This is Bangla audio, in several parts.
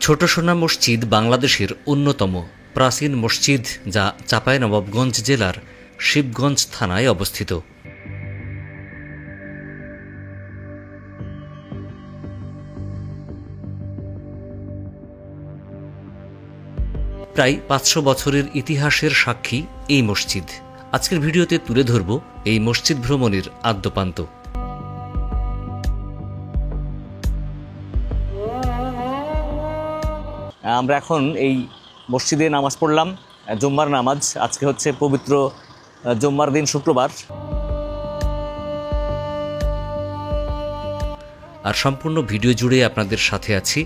ছোট সোনা মসজিদ বাংলাদেশের অন্যতম প্রাচীন মসজিদ, যা চাঁপাইনবাবগঞ্জ জেলার শিবগঞ্জ থানায় অবস্থিত। প্রায় 500 বছরের ইতিহাসের সাক্ষী এই মসজিদ। আজকের ভিডিওতে তুলে ধরব এই মসজিদ ভ্রমণের আদ্যোপান্ত। আমরা এখন এই মসজিদে নামাজ পড়লাম, জুম্মার নামাজ। আজকে হচ্ছে পবিত্র জুম্মার দিন, শুক্রবার। আর সম্পূর্ণ ভিডিও জুড়ে আপনাদের সাথে আছি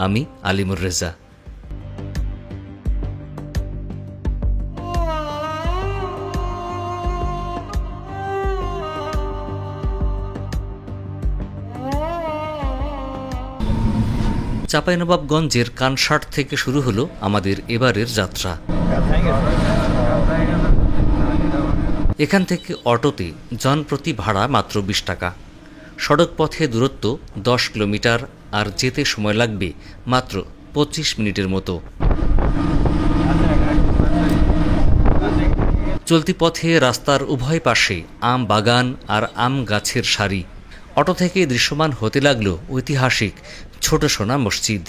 আমি আলিমুর রেজা। চাঁপাইনবাবগঞ্জের কানসাট থেকে শুরু হলো আমাদের এবারের যাত্রা। এখান থেকে অটোতে জনপ্রতি ভাড়া মাত্র 20 টাকা। সড়ক পথে দূরত্ব 10 কিলোমিটার, আর যেতে সময় লাগবে মাত্র 25 মিনিটের মতো। চলতি পথে রাস্তার উভয় পাশে আম বাগান আর আম গাছের সারি। অটো থেকে দৃশ্যমান হতে লাগলো ঐতিহাসিক ছোট সোনা মসজিদ।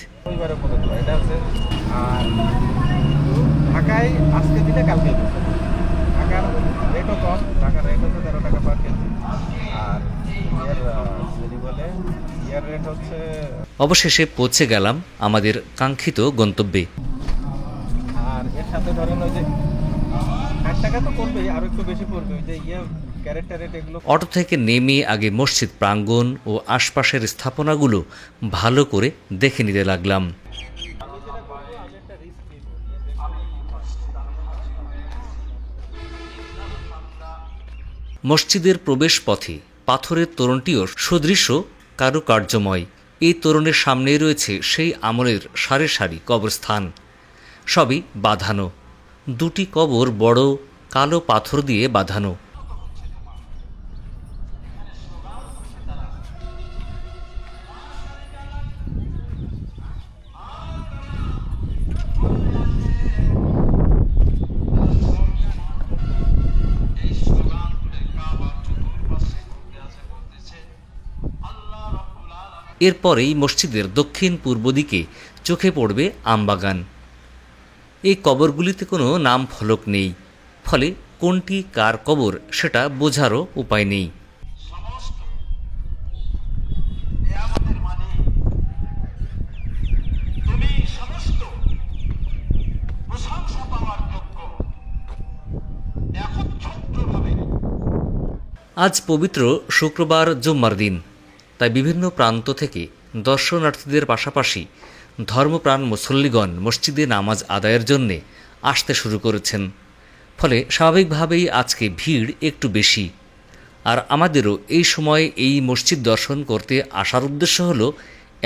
অবশেষে পৌঁছে গেলাম আমাদের কাঙ্ক্ষিত গন্তব্যে। আর এর সাথে ধরেন ওই যে 8 টাকা তো পড়বেই, আর একটু বেশি পড়বে ওই যে অটো থেকে নেমে আগে মসজিদ প্রাঙ্গণ ও আশপাশের স্থাপনাগুলো ভালো করে দেখে নিতে লাগলাম। মসজিদের প্রবেশ পথে পাথরের তোরণটিও সুদৃশ্য কারুকার্যময়। এই তোরণের সামনেই রয়েছে সেই আমলের সারি সারি কবরস্থান, সবই বাঁধানো। 2টি কবর বড় কালো পাথর দিয়ে বাঁধানো। এরপরেই মসজিদের দক্ষিণ পূর্ব দিকে চোখে পড়বে আমবাগান। এই কবরগুলিতে কোনো নাম ফলক নেই, ফলে কোনটি কার কবর সেটা বোঝারও উপায় নেই। আজ পবিত্র শুক্রবার, জুম্মার দিন, তাই বিভিন্ন প্রান্ত থেকে দর্শনার্থীদের পাশাপাশি ধর্মপ্রাণ মুসল্লিগণ মসজিদে নামাজ আদায়ের জন্যে আসতে শুরু করেছেন। ফলে স্বাভাবিকভাবেই আজকে ভিড় একটু বেশি। আর আমাদেরও এই সময় এই মসজিদ দর্শন করতে আসার উদ্দেশ্য হলো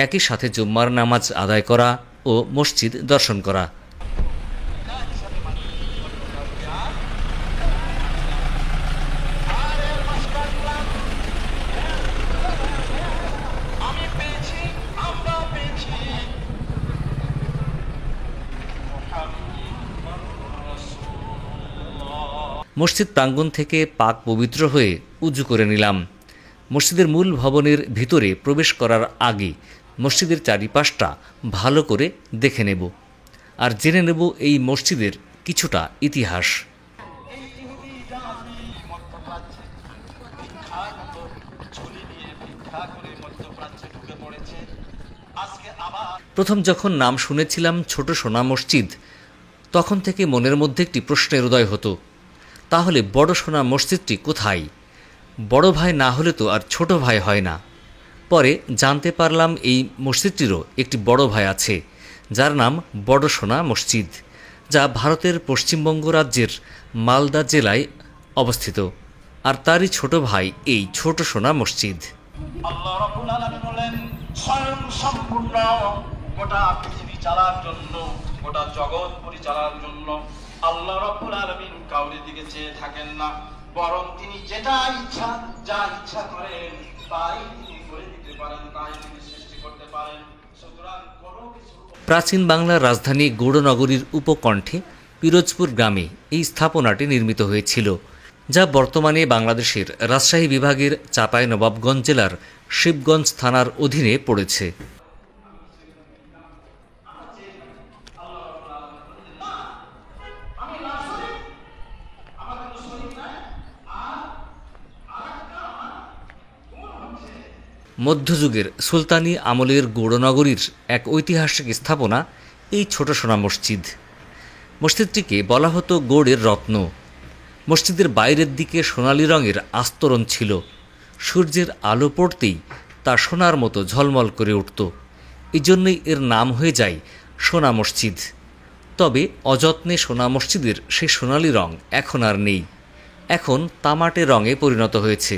একই সাথে জুম্মার নামাজ আদায় করা ও মসজিদ দর্শন করা। মসজিদ প্রাঙ্গণ থেকে পাক পবিত্র হয়ে উজু করে নিলাম। মসজিদের মূল ভবনের ভিতরে প্রবেশ করার আগে মসজিদের চারিপাশটা ভালো করে দেখে নেব আর জেনে নেব এই মসজিদের কিছুটা ইতিহাস। প্রথম যখন নাম শুনেছিলাম ছোট সোনা মসজিদ, তখন থেকে মনের মধ্যে একটি প্রশ্নের উদয় হতো, তাহলে বড় সোনা মসজিদটি কোথায়? বড় ভাই না হলে তো আর ছোট ভাই হয় না। পরে জানতে পারলাম এই মসজিদটিরও একটি বড় ভাই আছে, যার নাম বড় সোনা মসজিদ, যা ভারতের পশ্চিমবঙ্গ রাজ্যের মালদা জেলায় অবস্থিত। আর তারই ছোট ভাই এই ছোট সোনা মসজিদ। আল্লাহ রাব্বুল আলামিন বলেন, স্বয়ং সম্পূর্ণ গোটা পৃথিবী চালার জন্য, গোটা জগৎ পরিচালনার জন্য আল্লাহ রাব্বুল আলামিন কাউরে দিকে চেয়ে থাকেন না, বরং তিনি যেটা ইচ্ছা, যা ইচ্ছা করেন তাই তিনি করে দিতে পারেন, তাই তিনি সৃষ্টি করতে পারেন। সুতরাং কোনো কিছু প্রাচীন বাংলার রাজধানী গৌড়নগরীর উপকণ্ঠে পিরোজপুর গ্রামে এই স্থাপনাটি নির্মিত হয়েছিল, যা বর্তমানে বাংলাদেশের রাজশাহী বিভাগের চাঁপাইনবাবগঞ্জ জেলার শিবগঞ্জ থানার অধীনে পড়েছে। মধ্যযুগের সুলতানি আমলের গৌড়নগরীর এক ঐতিহাসিক স্থাপনা এই ছোট সোনা মসজিদ। মসজিদটিকে বলা হতো গৌড়ের রত্ন। মসজিদের বাইরের দিকে সোনালি রঙের আস্তরণ ছিল। সূর্যের আলো পড়তেই তা সোনার মতো ঝলমল করে উঠত। এই জন্যই এর নাম হয়ে যায় সোনা মসজিদ। তবে অযত্নে সোনা মসজিদের সেই সোনালি রং এখন আর নেই, এখন তামাটে রঙে পরিণত হয়েছে।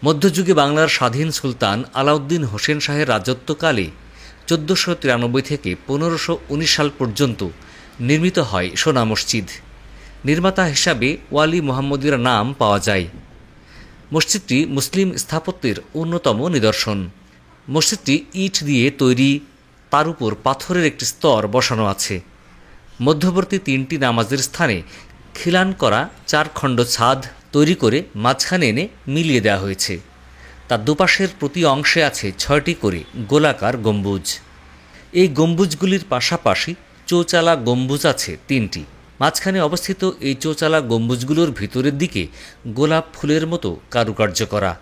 মধ্যযুগে বাংলার স্বাধীন সুলতান আলাউদ্দিন হোসেন শাহের রাজত্বকালে 1493 থেকে 1519 সাল পর্যন্ত নির্মিত হয় সোনা মসজিদ। নির্মাতা হিসাবে ওয়ালি মুহাম্মদীর নাম পাওয়া যায়। মসজিদটি মুসলিম স্থাপত্যের অন্যতম নিদর্শন। মসজিদটি ইট দিয়ে তৈরি, তার উপর পাথরের একটি স্তর বসানো আছে। মধ্যবর্তী 3টি নামাজের স্থানে খিলান করা 4 খণ্ড ছাদ তৈরি করে মাঝখানে এনে মিলিয়ে দেওয়া হয়েছে। তার দুপাশের প্রতি অংশে আছে 6টি করে গোলাকার গম্বুজ। এই গম্বুজগুলির পাশাপাশি চৌচালা গম্বুজ আছে 3টি। মাঝখানে অবস্থিত এই চৌচালা গম্বুজগুলোর ভিতরের দিকে গোলাপ ফুলের মতো কারুকার্য করা।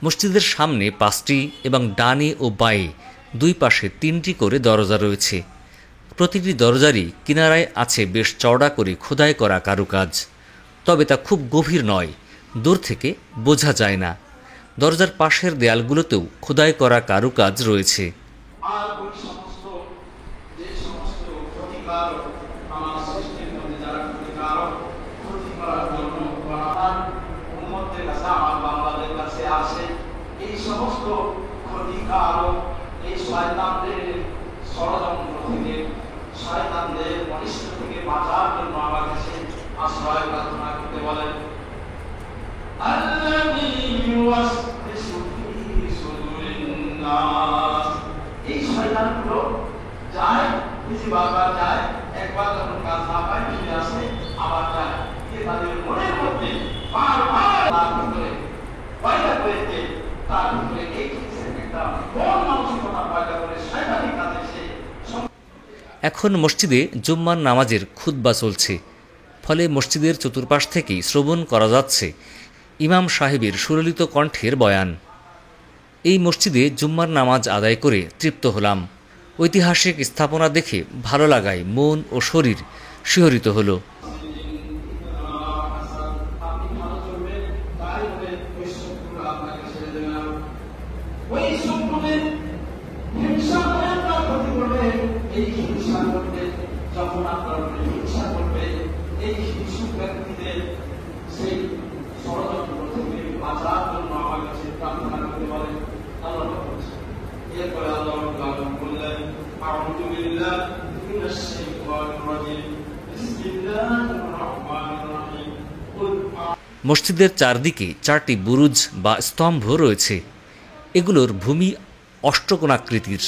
মসজিদের সামনে 5টি এবং ডানে ও বাঁয়ে 2 পাশে 3টি করে দরজা রয়েছে। প্রতিটি দরজারই কিনারায় আছে বেশ চওড়া করে খোদাই করা কারুকাজ, তবে তা খুব গভীর নয়, দূর থেকে বোঝা যায় না। দরজার পাশের দেয়ালগুলোতেও খোদাই করা কারুকাজ রয়েছে। এখন মসজিদে জুম্মার নামাজের খুতবা চলছে, ফলে মসজিদের চতুর্পাশ থেকেই শ্রবণ করা যাচ্ছে ইমাম সাহেবের সুললিত কণ্ঠের বয়ান। এই মসজিদে জুম্মার নামাজ আদায় করে তৃপ্ত হলাম। ঐতিহাসিক স্থাপনা দেখে ভালো লাগায় মন ও শরীর শিহরিত হলো। মসজিদের চারদিকে 4টি বুরুজ বা স্তম্ভ রয়েছে। এগুলোর ভূমি অষ্টকোণাকৃতির।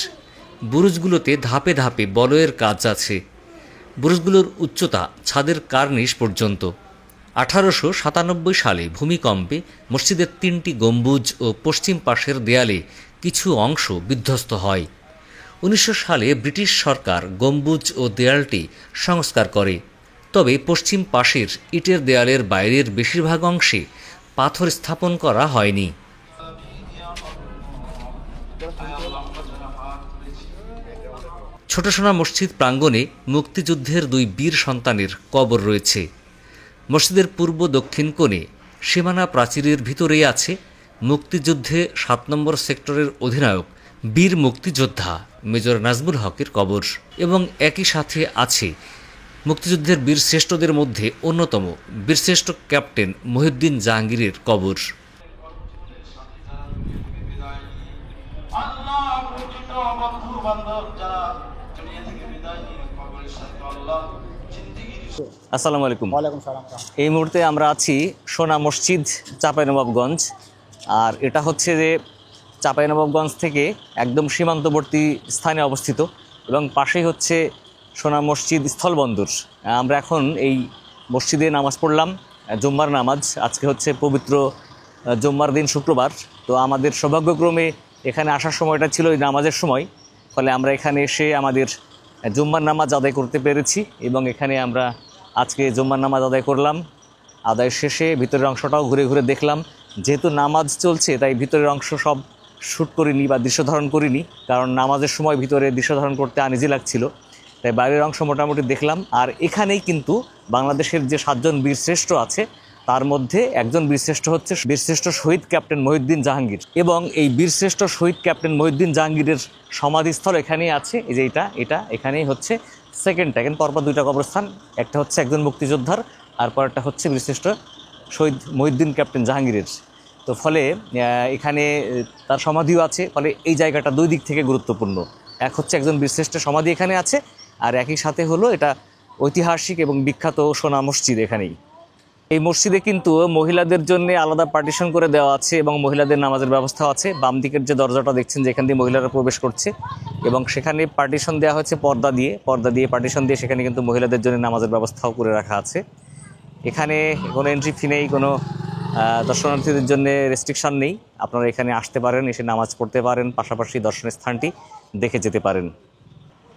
বুরুজগুলোতে ধাপে ধাপে বলয়ের কাজ আছে। বুরুজগুলোর উচ্চতা ছাদের কার্নিশ পর্যন্ত। 1897 সালে ভূমিকম্পে মসজিদের 3টি গম্বুজ ও পশ্চিম পাশের দেয়ালে কিছু অংশ বিধ্বস্ত হয়। 1900 সালে ব্রিটিশ সরকার গম্বুজ ও দেয়ালটি সংস্কার করে, তবে পশ্চিম পাশের ইটের দেয়ালের বাইরের বেশিরভাগ অংশে পাথর স্থাপন করা হয়নি। ছোট সোনা মসজিদ প্রাঙ্গণে মুক্তিযুদ্ধের 2 বীর সন্তানের কবর রয়েছে। মসজিদের পূর্ব দক্ষিণ কোণে সীমানা প্রাচীরের ভিতরেই আছে মুক্তিযুদ্ধে ৭ নম্বর সেক্টরের অধিনায়ক বীর মুক্তিযোদ্ধা মেজর নাজমুল হকের কবর এবং একই সাথে আছে মুক্তিযুদ্ধের বীরশ্রেষ্ঠদের মধ্যে অন্যতম বীরশ্রেষ্ঠ ক্যাপ্টেন মহিউদ্দিন জাহাঙ্গীরের কবর। আসসালামু আলাইকুম। ওয়ালাইকুম সালাম। এই মুহূর্তে আমরা আছি সোনা মসজিদ, চাঁপাইনবাবগঞ্জ। আর এটা হচ্ছে যে চাঁপাইনবাবগঞ্জ থেকে একদম সীমান্তবর্তী স্থানে অবস্থিত এবং পাশেই হচ্ছে সোনা মসজিদ স্থলবন্দর। আমরা এখন এই মসজিদে নামাজ পড়লাম, জুম্মার নামাজ। আজকে হচ্ছে পবিত্র জুম্মার দিন, শুক্রবার। তো আমাদের সৌভাগ্যক্রমে এখানে আসার সময়টা ছিল এই নামাজের সময়, ফলে আমরা এখানে এসে আমাদের জুম্মার নামাজ আদায় করতে পেরেছি এবং এখানে আমরা আজকে জুম্মার নামাজ আদায় করলাম। আদায় শেষে ভিতরের অংশটাও ঘুরে ঘুরে দেখলাম। যেহেতু নামাজ চলছে তাই ভিতরের অংশ সব শ্যুট করিনি বা দৃশ্য ধারণ করিনি, কারণ নামাজের সময় ভিতরে দৃশ্য ধারণ করতে আনইজি লাগছিল, তাই বাইরের অংশ মোটামুটি দেখলাম। আর এখানেই কিন্তু বাংলাদেশের যে 7 জন বীরশ্রেষ্ঠ আছে তার মধ্যে একজন বীরশ্রেষ্ঠ হচ্ছে বীরশ্রেষ্ঠ শহীদ ক্যাপ্টেন মহিউদ্দিন জাহাঙ্গীর, এবং এই বীরশ্রেষ্ঠ শহীদ ক্যাপ্টেন মহিউদ্দিন জাহাঙ্গীরের সমাধিস্থল এখানেই আছে। এই যে এটা এখানেই হচ্ছে সেকেন্ড পরপর 2টা কবরস্থান, একটা হচ্ছে একজন মুক্তিযোদ্ধার আর পরেরটা হচ্ছে বীরশ্রেষ্ঠ শহীদ মহিউদ্দিন ক্যাপ্টেন জাহাঙ্গীরের। তো ফলে এখানে তার সমাধিও আছে, ফলে এই জায়গাটা 2 দিক থেকে গুরুত্বপূর্ণ। এক হচ্ছে একজন বীরশ্রেষ্ঠের সমাধি এখানে আছে, আর একই সাথে হলো এটা ঐতিহাসিক এবং বিখ্যাত সোনা মসজিদ এখানেই। এই মসজিদে কিন্তু মহিলাদের জন্য আলাদা পার্টিশন করে দেওয়া আছে এবং মহিলাদের নামাজের ব্যবস্থা আছে। বাম দিকের যে দরজাটা দেখছেন যেখান দিয়ে মহিলারা প্রবেশ করছে, এবং সেখানে পার্টিশন দেওয়া হচ্ছে পর্দা দিয়ে পার্টিশন দিয়ে সেখানে কিন্তু মহিলাদের জন্য নামাজের ব্যবস্থাও করে রাখা আছে। এখানে কোনো এন্ট্রি ফি নেই, কোনো দর্শনার্থীদের জন্য রেস্ট্রিকশন নেই। আপনারা এখানে আসতে পারেন, এসে নামাজ পড়তে পারেন, পাশাপাশি দর্শনের স্থানটি দেখে যেতে পারেন।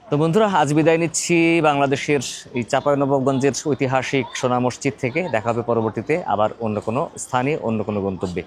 তো বন্ধুরা, আজ বিদায় নিচ্ছি বাংলাদেশের এই চাঁপাইনবাবগঞ্জের ঐতিহাসিক সোনা মসজিদ থেকে। দেখা হবে পরবর্তীতে আবার অন্য কোনো স্থানে, অন্য কোনো গন্তব্যে।